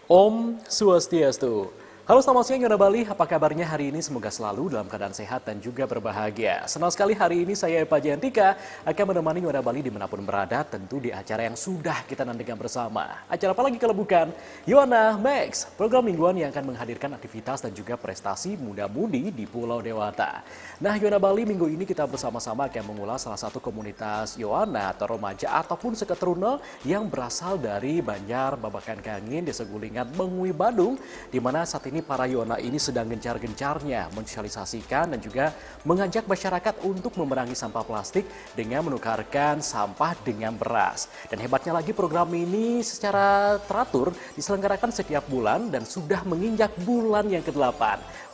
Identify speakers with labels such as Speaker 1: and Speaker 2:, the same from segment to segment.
Speaker 1: Om Swastiastu. Halo selamat siang Yona Bali, apa kabarnya hari ini? Semoga selalu dalam keadaan sehat dan juga berbahagia. Senang sekali hari ini saya Eva Jantika akan menemani Yona Bali dimanapun berada, tentu di acara yang sudah kita nantikan bersama. Acara apa lagi kalau bukan Yona Max, program mingguan yang akan menghadirkan aktivitas dan juga prestasi muda-mudi di Pulau Dewata. Nah Yona Bali minggu ini kita bersama-sama akan mengulas salah satu komunitas Yohana atau remaja ataupun seketeruna yang berasal dari Banjar Babakan Kangin di Segulingan Mengui Badung, di mana saat ini para Yona ini sedang gencar-gencarnya mensosialisasikan dan juga mengajak masyarakat untuk memerangi sampah plastik dengan menukarkan sampah dengan beras. Dan hebatnya lagi program ini secara teratur diselenggarakan setiap bulan dan sudah menginjak bulan yang ke-8.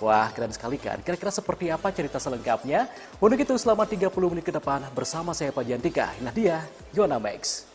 Speaker 1: Wah, keren sekali kan? Kira-kira seperti apa cerita selengkapnya? Untuk itu selama 30 menit ke depan bersama saya Pak Jantika. Nah dia, Yona Max.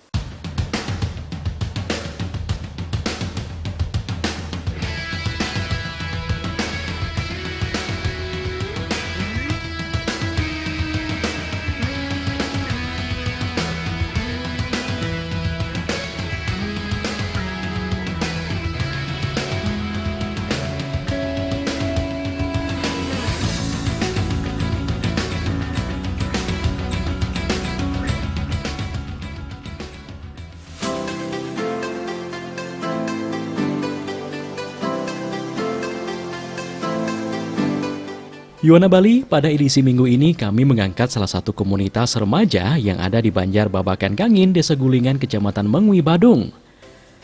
Speaker 1: Yona Bali, pada edisi minggu ini kami mengangkat salah satu komunitas remaja yang ada di Banjar Babakan Kangin, Desa Gulingan, Kecamatan Mengui, Badung.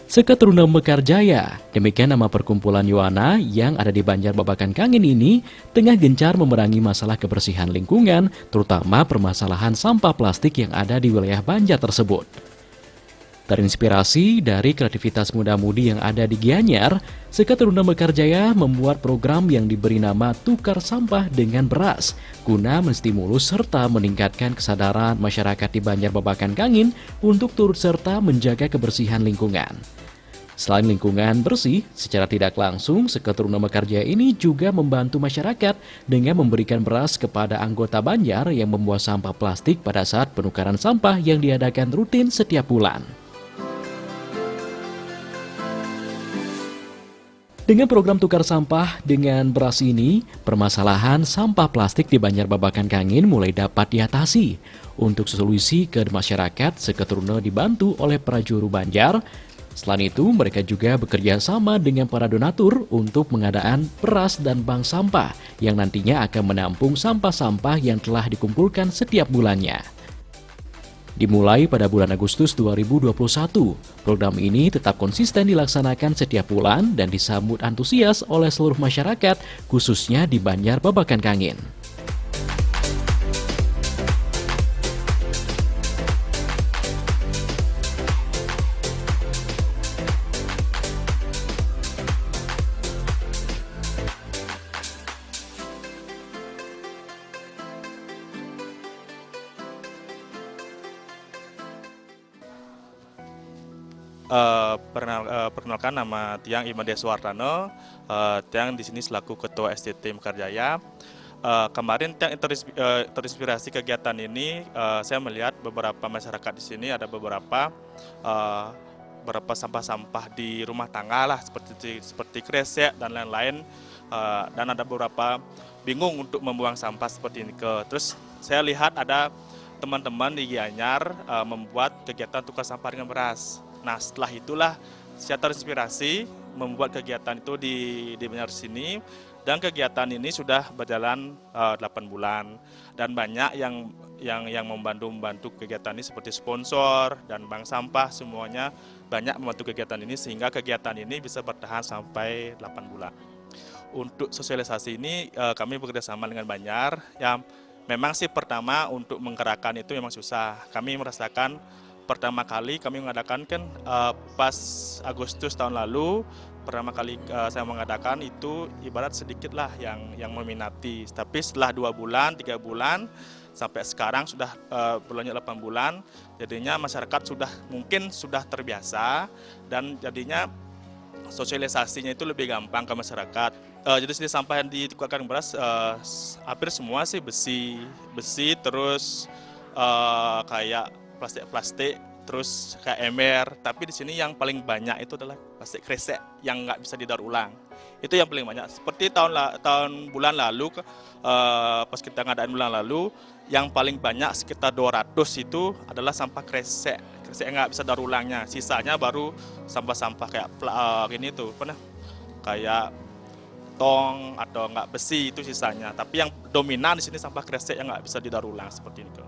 Speaker 1: Seketurunan Mekarjaya, demikian nama perkumpulan Yohana yang ada di Banjar Babakan Kangin ini tengah gencar memerangi masalah kebersihan lingkungan, terutama permasalahan sampah plastik yang ada di wilayah Banjar tersebut. Terinspirasi dari kreativitas muda-mudi yang ada di Gianyar, Seketurunan Mekarjaya membuat program yang diberi nama Tukar Sampah dengan Beras, guna menstimulus serta meningkatkan kesadaran masyarakat di Banjar Babakan Kangin untuk turut serta menjaga kebersihan lingkungan. Selain lingkungan bersih, secara tidak langsung Seketurunan Mekarjaya ini juga membantu masyarakat dengan memberikan beras kepada anggota Banjar yang membuang sampah plastik pada saat penukaran sampah yang diadakan rutin setiap bulan. Dengan program tukar sampah dengan beras ini, permasalahan sampah plastik di Banjar Babakan Kangin mulai dapat diatasi. Untuk solusi ke masyarakat, Seketuruna dibantu oleh para juru Banjar. Selain itu, mereka juga bekerja sama dengan para donatur untuk pengadaan beras dan bank sampah yang nantinya akan menampung sampah-sampah yang telah dikumpulkan setiap bulannya. Dimulai pada bulan Agustus 2021, program ini tetap konsisten dilaksanakan setiap bulan dan disambut antusias oleh seluruh masyarakat, khususnya di Banjar Babakan Kangin.
Speaker 2: Perkenalkan nama Tiang Imade Suwartano, Tiang di sini selaku Ketua STT Mekarjaya. Kemarin Tiang terinspirasi kegiatan ini, saya melihat beberapa masyarakat di sini ada beberapa sampah-sampah di rumah tangga lah seperti kresek dan lain-lain, dan ada beberapa bingung untuk membuang sampah seperti ini. Terus saya lihat ada teman-teman di Gianyar membuat kegiatan tukar sampah dengan beras. Nah setelah itulah saya terinspirasi membuat kegiatan itu di Banjar sini, dan kegiatan ini sudah berjalan 8 bulan dan banyak yang membantu kegiatan ini seperti sponsor dan bank sampah, semuanya banyak membantu kegiatan ini sehingga kegiatan ini bisa bertahan sampai 8 bulan. Untuk sosialisasi ini kami bekerjasama dengan Banjar. Ya memang sih pertama untuk menggerakkan itu memang susah. Kami merasakan pertama kali kami mengadakan kan pas Agustus tahun lalu, pertama kali saya mengadakan itu ibarat sedikit lah yang meminati. Tapi setelah 2 bulan, 3 bulan, sampai sekarang sudah berlanjut 8 bulan, jadinya masyarakat mungkin sudah terbiasa dan jadinya sosialisasinya itu lebih gampang ke masyarakat. Jadi jenis sampah yang ditukarkan beras hampir semua sih besi terus kayak plastik, terus kayak ember. Tapi di sini yang paling banyak itu adalah plastik kresek yang nggak bisa didaur ulang. Itu yang paling banyak. Seperti tahun bulan lalu, pas kita ngadain bulan lalu, yang paling banyak sekitar 200 itu adalah sampah kresek. Kresek yang nggak bisa daur ulangnya. Sisanya baru sampah-sampah kayak ini tuh, kayak tong atau nggak besi itu sisanya. Tapi yang dominan di sini sampah kresek yang nggak bisa didaur ulang seperti itu.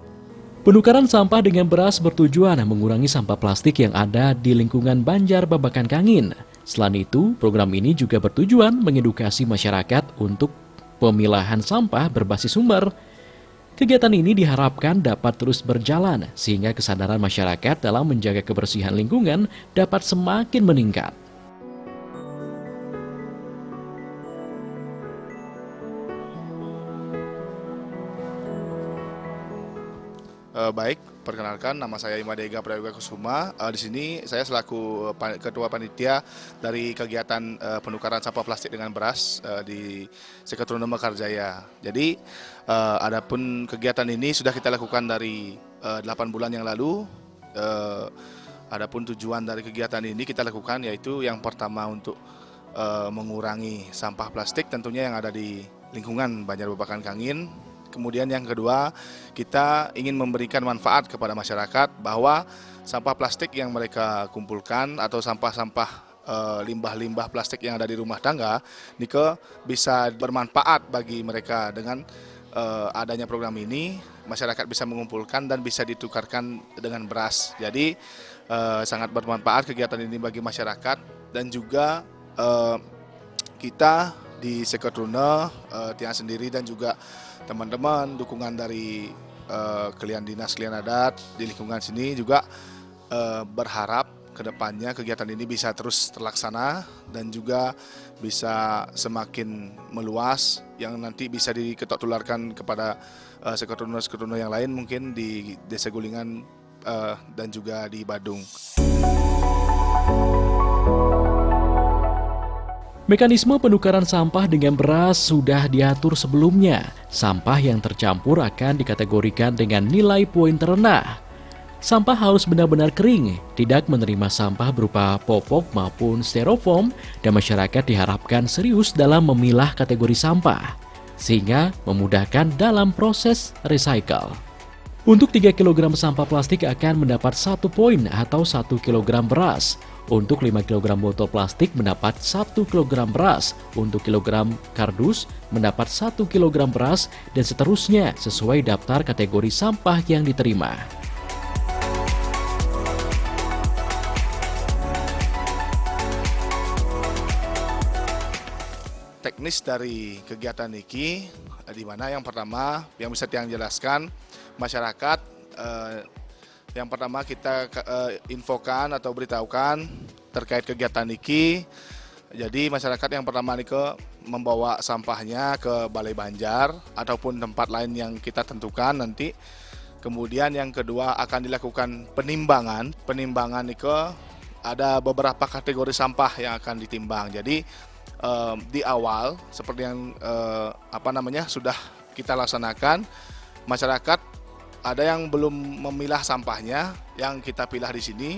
Speaker 1: Penukaran sampah dengan beras bertujuan mengurangi sampah plastik yang ada di lingkungan Banjar Babakan Kangin. Selain itu, program ini juga bertujuan mengedukasi masyarakat untuk pemilahan sampah berbasis sumber. Kegiatan ini diharapkan dapat terus berjalan sehingga kesadaran masyarakat dalam menjaga kebersihan lingkungan dapat semakin meningkat.
Speaker 3: Baik, perkenalkan nama saya Imadega Prayoga Kusuma. Di sini saya selaku ketua panitia dari kegiatan penukaran sampah plastik dengan beras di Seketruna Mekarjaya. Jadi, adapun kegiatan ini sudah kita lakukan dari 8 bulan yang lalu. Adapun tujuan dari kegiatan ini kita lakukan yaitu yang pertama untuk mengurangi sampah plastik tentunya yang ada di lingkungan Banjar Babakan Kangin. Kemudian yang kedua, kita ingin memberikan manfaat kepada masyarakat bahwa sampah plastik yang mereka kumpulkan atau sampah-sampah limbah-limbah plastik yang ada di rumah tangga ini bisa bermanfaat bagi mereka. Dengan adanya program ini, masyarakat bisa mengumpulkan dan bisa ditukarkan dengan beras. Jadi sangat bermanfaat kegiatan ini bagi masyarakat dan juga kita di Seketruna, Tiang sendiri dan juga teman-teman dukungan dari Kelian Dinas Kelian Adat di lingkungan sini juga berharap kedepannya kegiatan ini bisa terus terlaksana dan juga bisa semakin meluas yang nanti bisa diketok tularkan kepada Seketruna yang lain mungkin di Desa Gulingan dan juga di Badung.
Speaker 1: Mekanisme penukaran sampah dengan beras sudah diatur sebelumnya. Sampah yang tercampur akan dikategorikan dengan nilai poin terendah. Sampah harus benar-benar kering, tidak menerima sampah berupa popok maupun styrofoam, dan masyarakat diharapkan serius dalam memilah kategori sampah, sehingga memudahkan dalam proses recycle. Untuk 3 kg sampah plastik akan mendapat 1 poin atau 1 kg beras. Untuk 5 kg botol plastik mendapat 1 kg beras. Untuk kilogram kardus mendapat 1 kg beras dan seterusnya sesuai daftar kategori sampah yang diterima.
Speaker 3: Teknis dari kegiatan ini di mana yang pertama yang bisa Tiang jelaskan masyarakat yang pertama kita infokan atau beritahukan terkait kegiatan ini. Jadi masyarakat yang pertama ini membawa sampahnya ke Balai Banjar ataupun tempat lain yang kita tentukan nanti. Kemudian yang kedua akan dilakukan penimbangan. Penimbangan itu ada beberapa kategori sampah yang akan ditimbang. Jadi di awal seperti yang sudah kita laksanakan, masyarakat ada yang belum memilah sampahnya yang kita pilah di sini,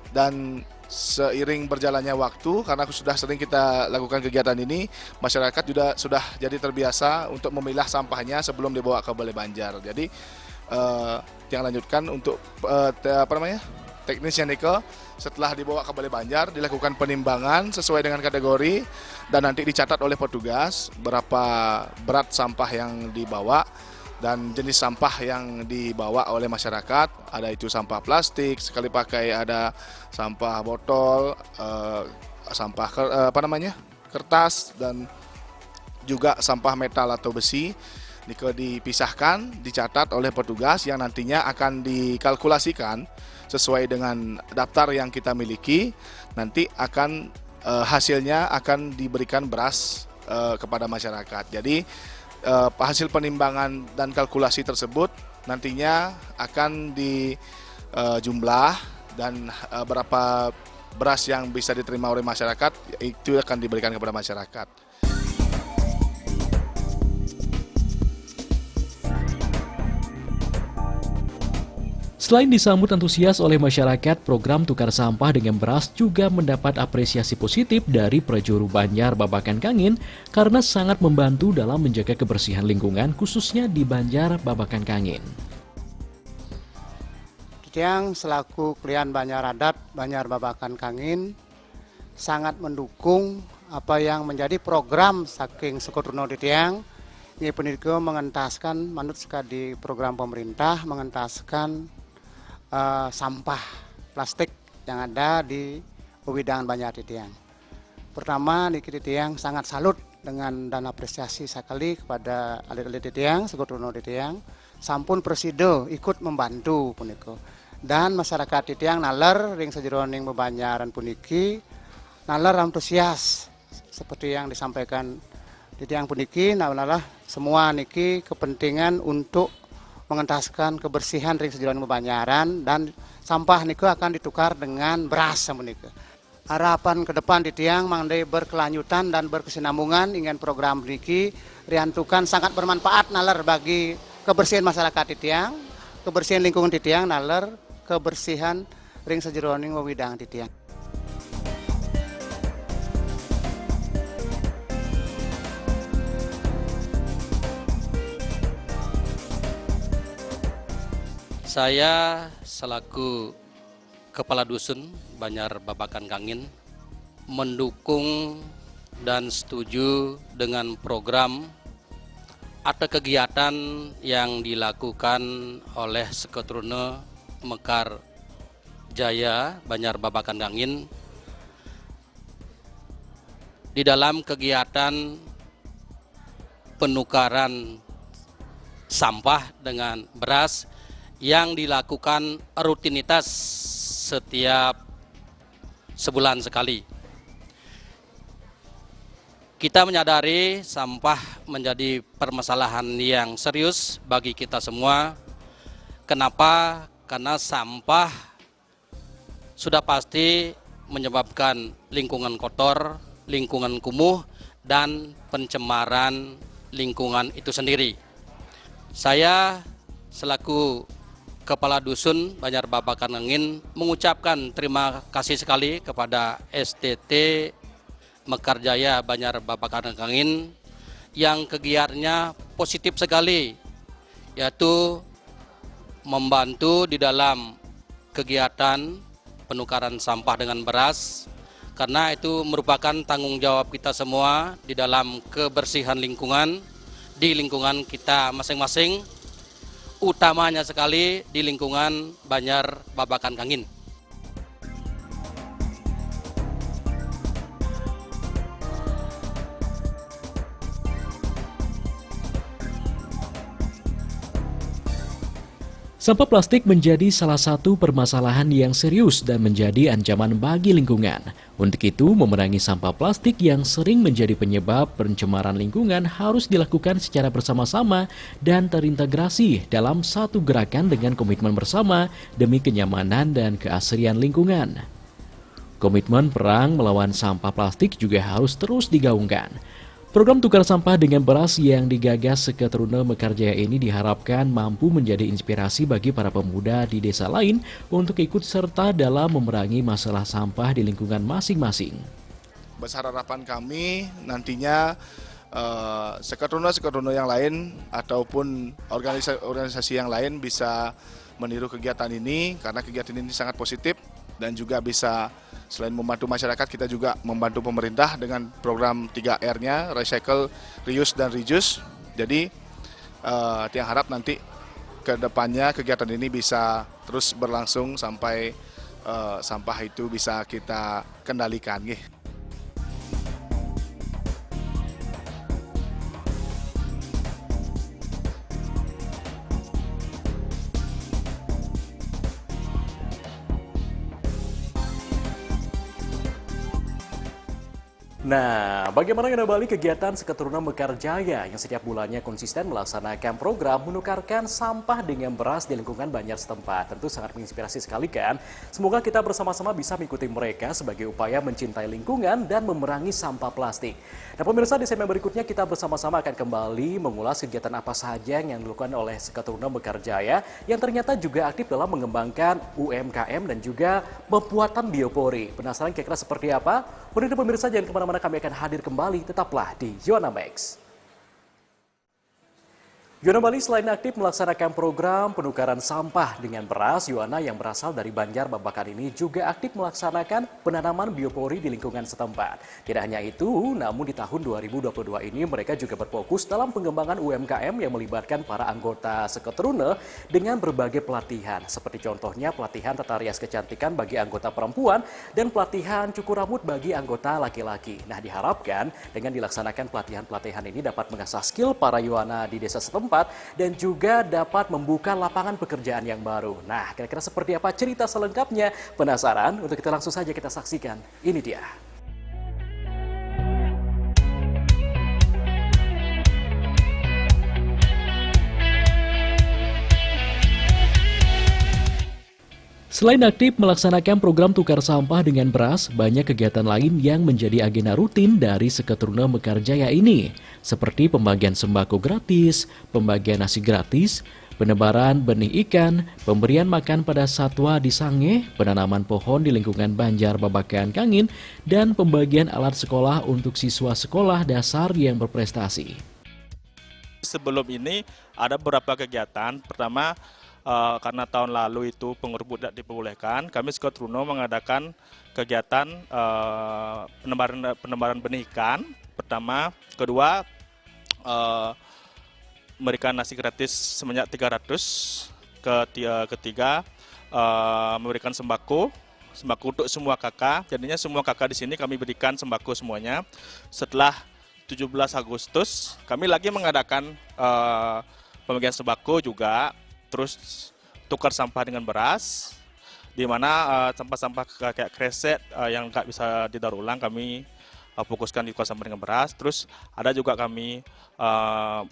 Speaker 3: dan seiring berjalannya waktu karena sudah sering kita lakukan kegiatan ini, masyarakat juga sudah jadi terbiasa untuk memilah sampahnya sebelum dibawa ke Balai Banjar. Jadi yang lanjutkan untuk teknisnya Niko, setelah dibawa ke Balai Banjar dilakukan penimbangan sesuai dengan kategori dan nanti dicatat oleh petugas berapa berat sampah yang dibawa dan jenis sampah yang dibawa oleh masyarakat. Ada itu sampah plastik sekali pakai, ada sampah botol, sampah kertas, dan juga sampah metal atau besi. Dipisahkan, dicatat oleh petugas yang nantinya akan dikalkulasikan sesuai dengan daftar yang kita miliki. Nanti akan hasilnya akan diberikan beras kepada masyarakat. Jadi hasil penimbangan dan kalkulasi tersebut nantinya akan dijumlah dan berapa beras yang bisa diterima oleh masyarakat itu akan diberikan kepada masyarakat.
Speaker 1: Selain disambut antusias oleh masyarakat, program tukar sampah dengan beras juga mendapat apresiasi positif dari prajuru Banjar Babakan Kangin karena sangat membantu dalam menjaga kebersihan lingkungan khususnya di Banjar Babakan Kangin.
Speaker 4: Yang selaku klien Banjar Adat Banjar Babakan Kangin sangat mendukung apa yang menjadi program saking Sekoturno Ditiang. Ini pendidikan mengentaskan manut sekali program pemerintah mengentaskan sampah plastik yang ada di Wewidangan Banjar Ditiang. Pertama, Niki Ditiang sangat salut dengan dan apresiasi sekali kepada alit-alit Ditiang, Sekoturno Ditiang, sampun presido ikut membantu puniko. Dan masyarakat Ditiang nalar ring sejeroning bebanyaran puniki nalar antusias seperti yang disampaikan Ditiang puniki nalar semua niki kepentingan untuk mengentaskan kebersihan ring sejeroning bebanyaran dan sampah niku akan ditukar dengan beras puniki. Harapan ke depan Ditiang mangdai berkelanjutan dan berkesinambungan ingin program niki riantukan sangat bermanfaat nalar bagi kebersihan masyarakat Ditiang, kebersihan lingkungan Ditiang nalar kebersihan ring sejeroning wewidangan Ditiang.
Speaker 5: Saya selaku Kepala Dusun Banjar Babakan Kangin mendukung dan setuju dengan program atau kegiatan yang dilakukan oleh Sekoturno Mekar Jaya Banjar Babakan Kangin di dalam kegiatan penukaran sampah dengan beras yang dilakukan rutinitas setiap sebulan sekali. Kita menyadari sampah menjadi permasalahan yang serius bagi kita semua. Kenapa? Karena sampah sudah pasti menyebabkan lingkungan kotor, lingkungan kumuh, dan pencemaran lingkungan itu sendiri. Saya selaku Kepala Dusun Banjar Babakan Kangin mengucapkan terima kasih sekali kepada STT Mekar Jaya Banjar Babakan Kangin yang kegiatannya positif sekali, yaitu membantu di dalam kegiatan penukaran sampah dengan beras, karena itu merupakan tanggung jawab kita semua di dalam kebersihan lingkungan di lingkungan kita masing-masing, utamanya sekali di lingkungan Banjar Babakan Kangin.
Speaker 1: Sampah plastik menjadi salah satu permasalahan yang serius dan menjadi ancaman bagi lingkungan. Untuk itu, memerangi sampah plastik yang sering menjadi penyebab pencemaran lingkungan harus dilakukan secara bersama-sama dan terintegrasi dalam satu gerakan dengan komitmen bersama demi kenyamanan dan keasrian lingkungan. Komitmen perang melawan sampah plastik juga harus terus digaungkan. Program tukar sampah dengan beras yang digagas Sekoturno Mekar Jaya ini diharapkan mampu menjadi inspirasi bagi para pemuda di desa lain untuk ikut serta dalam memerangi masalah sampah di lingkungan masing-masing.
Speaker 3: Besar harapan kami nantinya Sekoturno yang lain ataupun organisasi yang lain bisa meniru kegiatan ini karena kegiatan ini sangat positif dan juga bisa selain membantu masyarakat, kita juga membantu pemerintah dengan program 3R-nya, Recycle, Reuse, dan Reduce. Jadi, Tiang harap nanti ke depannya kegiatan ini bisa terus berlangsung sampai sampah itu bisa kita kendalikan.
Speaker 1: Nah, bagaimana Yona Bali kegiatan Seketurunan Mekar Jaya yang setiap bulannya konsisten melaksanakan program menukarkan sampah dengan beras di lingkungan Banjar setempat. Tentu sangat menginspirasi sekali kan? Semoga kita bersama-sama bisa mengikuti mereka sebagai upaya mencintai lingkungan dan memerangi sampah plastik. Nah pemirsa, di segmen berikutnya kita bersama-sama akan kembali mengulas kegiatan apa saja yang dilakukan oleh Seketurunan Mekar Jaya yang ternyata juga aktif dalam mengembangkan UMKM dan juga pembuatan biopori. Penasaran kira-kira seperti apa? Untuk pemirsa jangan kemana-mana, kami akan hadir kembali, tetaplah di Yona Max. Yona Bali selain aktif melaksanakan program penukaran sampah dengan beras, Yona yang berasal dari Banjar Babakan ini juga aktif melaksanakan penanaman biopori di lingkungan setempat. Tidak hanya itu, namun di tahun 2022 ini mereka juga berfokus dalam pengembangan UMKM yang melibatkan para anggota Seketuruna dengan berbagai pelatihan. Seperti contohnya pelatihan tata rias kecantikan bagi anggota perempuan dan pelatihan cukur rambut bagi anggota laki-laki. Nah diharapkan dengan dilaksanakan pelatihan-pelatihan ini dapat mengasah skill para Yona di desa setempat dan juga dapat membuka lapangan pekerjaan yang baru. Nah, kira-kira seperti apa cerita selengkapnya? Penasaran? Untuk kita langsung saja kita saksikan. Ini dia. Selain aktif melaksanakan program tukar sampah dengan beras, banyak kegiatan lain yang menjadi agenda rutin dari Seketuruna Mekar Jaya ini, seperti pembagian sembako gratis, pembagian nasi gratis, penebaran benih ikan, pemberian makan pada satwa di Sange, penanaman pohon di lingkungan Banjar Babakan Kangin, dan pembagian alat sekolah untuk siswa sekolah dasar yang berprestasi.
Speaker 2: Sebelum ini ada beberapa kegiatan. Pertama, karena tahun lalu itu pengurbut tidak diperbolehkan, kami Seketuruna mengadakan kegiatan penebaran benih ikan. Pertama, kedua memberikan nasi gratis sebanyak 300. Ketiga memberikan sembako untuk semua kakak. Jadinya semua kakak di sini kami berikan sembako semuanya. Setelah 17 Agustus kami lagi mengadakan pembagian sembako juga. Terus tukar sampah dengan beras, di mana sampah-sampah kayak kresek yang nggak bisa didaur ulang kami fokuskan di tukar sampah dengan beras. Terus ada juga kami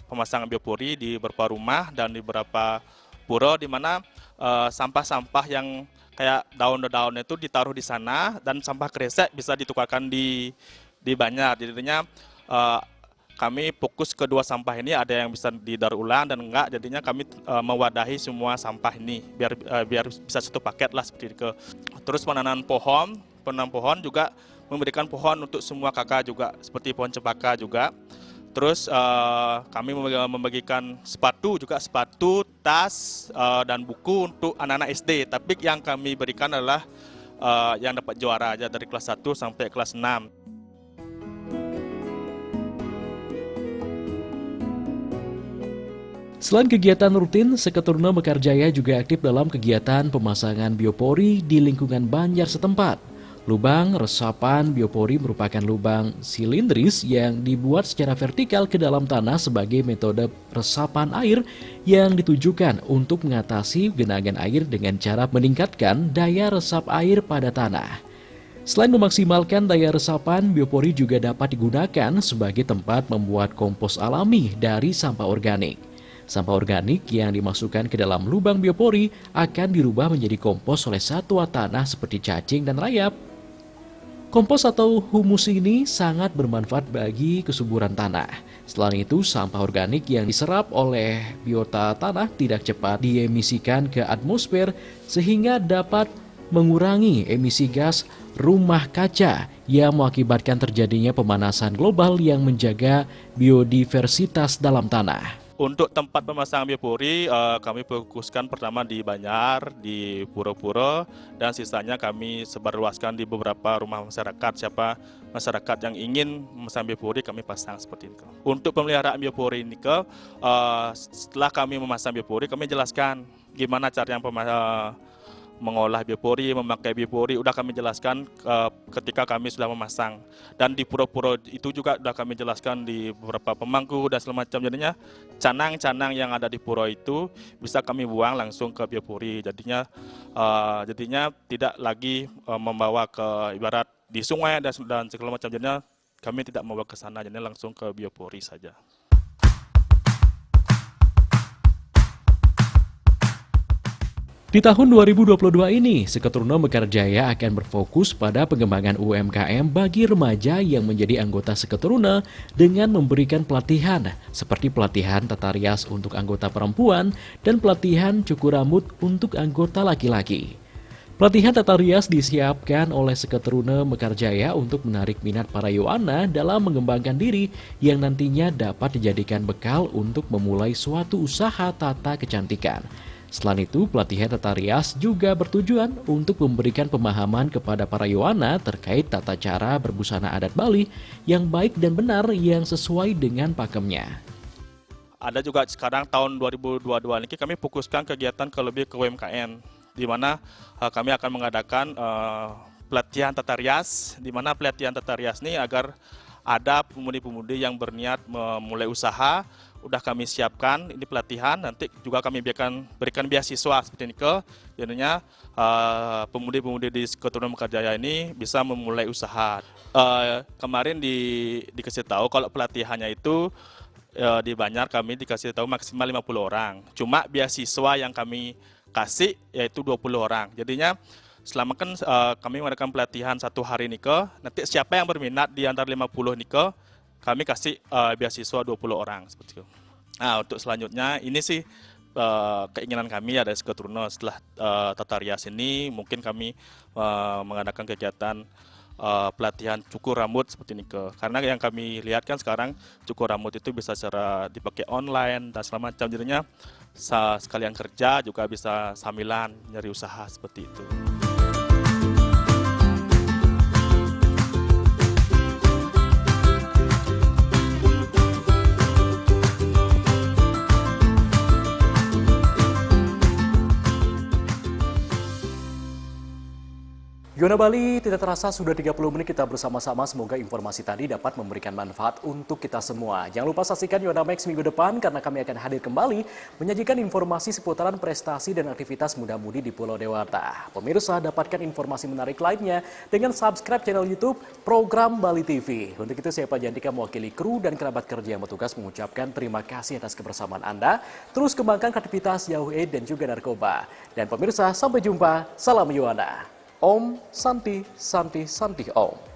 Speaker 2: pemasangan biopori di beberapa rumah dan di beberapa pura, di mana sampah-sampah yang kayak daun-daun itu ditaruh di sana dan sampah kresek bisa ditukarkan di Banjar. Jadinya kami fokus kedua sampah ini, ada yang bisa didaur ulang dan enggak, jadinya kami mewadahi semua sampah ini biar bisa satu paket lah seperti itu. Terus penanaman pohon juga memberikan pohon untuk semua kakak juga, seperti pohon cempaka juga. Terus kami membagikan sepatu, tas dan buku untuk anak-anak SD, tapi yang kami berikan adalah yang dapat juara aja dari kelas 1 sampai kelas 6.
Speaker 1: Selain kegiatan rutin, Seketuruna Mekar Jaya juga aktif dalam kegiatan pemasangan biopori di lingkungan Banjar setempat. Lubang resapan biopori merupakan lubang silindris yang dibuat secara vertikal ke dalam tanah sebagai metode resapan air yang ditujukan untuk mengatasi genangan air dengan cara meningkatkan daya resap air pada tanah. Selain memaksimalkan daya resapan, biopori juga dapat digunakan sebagai tempat membuat kompos alami dari sampah organik. Sampah organik yang dimasukkan ke dalam lubang biopori akan dirubah menjadi kompos oleh satwa tanah seperti cacing dan rayap. Kompos atau humus ini sangat bermanfaat bagi kesuburan tanah. Selain itu, sampah organik yang diserap oleh biota tanah tidak cepat diemisikan ke atmosfer sehingga dapat mengurangi emisi gas rumah kaca yang mengakibatkan terjadinya pemanasan global yang menjaga biodiversitas dalam tanah.
Speaker 2: Untuk tempat pemasangan biopori, kami fokuskan pertama di Banjar, di pura-pura, dan sisanya kami sebarluaskan di beberapa rumah masyarakat. Siapa masyarakat yang ingin memasang biopori, kami pasang seperti itu. Untuk pemeliharaan biopori ini, setelah kami memasang biopori, kami jelaskan gimana cara yang mengolah biopori, memakai biopori, udah kami jelaskan ketika kami sudah memasang. Dan di pura-pura itu juga sudah kami jelaskan di beberapa pemangku dan segala macam. Jadinya canang-canang yang ada di pura itu bisa kami buang langsung ke biopori. Jadinya tidak lagi membawa ke ibarat di sungai dan segala macam. Jadinya kami tidak mau ke sana, jadi langsung ke Biopori saja.
Speaker 1: Di tahun 2022 ini, Seketuruna Mekarjaya akan berfokus pada pengembangan UMKM bagi remaja yang menjadi anggota Seketuruna dengan memberikan pelatihan seperti pelatihan tata rias untuk anggota perempuan dan pelatihan cukur rambut untuk anggota laki-laki. Pelatihan tata rias disiapkan oleh Seketuruna Mekarjaya untuk menarik minat para Yoana dalam mengembangkan diri yang nantinya dapat dijadikan bekal untuk memulai suatu usaha tata kecantikan. Selain itu, pelatihan tata rias juga bertujuan untuk memberikan pemahaman kepada para Yoana terkait tata cara berbusana adat Bali yang baik dan benar yang sesuai dengan pakemnya.
Speaker 2: Ada juga sekarang tahun 2022 ini kami fokuskan kegiatan lebih ke UMKM, di mana kami akan mengadakan pelatihan tata rias, di mana pelatihan tata rias ini agar ada pemudi-pemudi yang berniat memulai usaha, udah kami siapkan ini pelatihan, nanti juga kami berikan beasiswa seperti ini jadinya pemudi-pemudi di Seketuruna Mekarjaya ini bisa memulai usaha. Kemarin dikasih tahu kalau pelatihannya itu di Banjar kami dikasih tahu maksimal 50 orang, cuma beasiswa yang kami kasih yaitu 20 orang, jadinya selama kan kami mengadakan pelatihan 1 hari nanti siapa yang berminat di antara 50 kami kasih beasiswa 20 orang seperti itu. Nah, untuk selanjutnya ini sih keinginan kami dari Seketuruna setelah tata rias ini mungkin kami mengadakan kegiatan pelatihan cukur rambut seperti ini karena yang kami lihat kan sekarang cukur rambut itu bisa secara dipakai online dan segala macam, jadinya sekalian kerja juga bisa samilan nyari usaha seperti itu.
Speaker 1: Yoana Bali, tidak terasa sudah 30 menit kita bersama-sama. Semoga informasi tadi dapat memberikan manfaat untuk kita semua. Jangan lupa saksikan Yoana Max minggu depan karena kami akan hadir kembali menyajikan informasi seputaran prestasi dan aktivitas muda-mudi di Pulau Dewata. Pemirsa, dapatkan informasi menarik lainnya dengan subscribe channel YouTube Program Bali TV. Untuk itu saya Pak Jantika mewakili kru dan kerabat kerja yang bertugas mengucapkan terima kasih atas kebersamaan Anda. Terus kembangkan aktivitas jauh dan juga narkoba. Dan pemirsa, sampai jumpa. Salam Yoana. Om Santi Santi Santi Om.